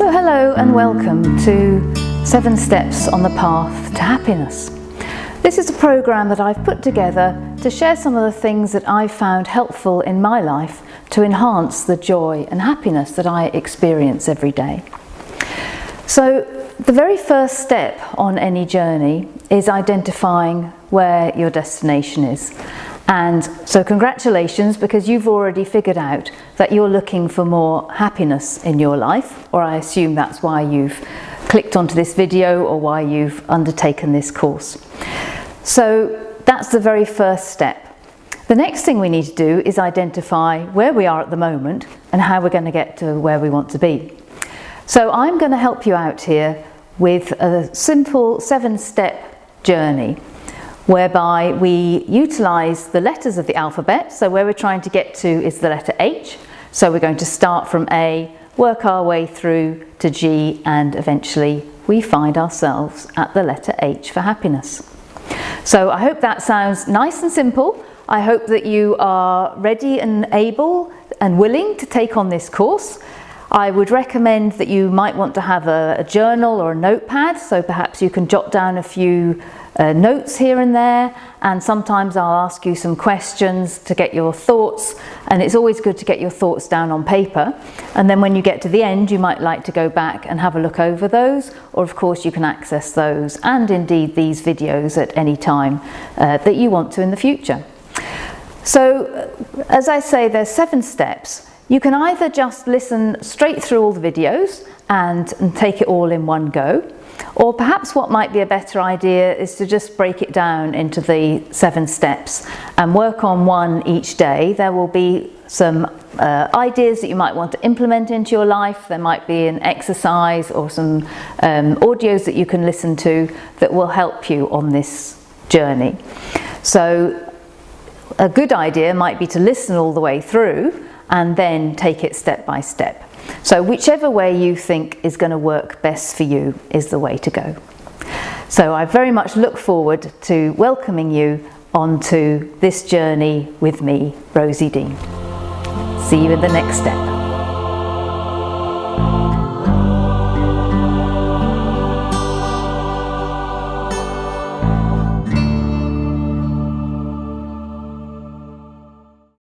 So hello and welcome to 7 Steps on the Path to Happiness. This is a program that I've put together to share some of the things that I've found helpful in my life to enhance the joy and happiness that I experience every day. So the very first step on any journey is identifying where your destination is. And so congratulations, because you've already figured out that you're looking for more happiness in your life, or I assume that's why you've clicked onto this video or why you've undertaken this course. So that's the very first step. The next thing we need to do is identify where we are at the moment and how we're going to get to where we want to be. So I'm going to help you out here with a simple 7-step journey, whereby we utilise the letters of the alphabet. So where we're trying to get to is the letter H. So we're going to start from A, work our way through to G, and eventually we find ourselves at the letter H for happiness. So I hope that sounds nice and simple. I hope that you are ready and able and willing to take on this course. I would recommend that you might want to have a journal or a notepad, so perhaps you can jot down a few notes here and there, and sometimes I'll ask you some questions to get your thoughts, and it's always good to get your thoughts down on paper, and then when you get to the end you might like to go back and have a look over those, or of course you can access those and indeed these videos at any time that you want to in the future. So as I say, there's 7 steps. You can either just listen straight through all the videos and take it all in one go, or perhaps what might be a better idea is to just break it down into the 7 steps and work on one each day. There will be some ideas that you might want to implement into your life. There might be an exercise or some audios that you can listen to that will help you on this journey. So a good idea might be to listen all the way through and then take it step by step. So whichever way you think is going to work best for you is the way to go. So I very much look forward to welcoming you onto this journey with me, Rosie Dean. See you in the next step.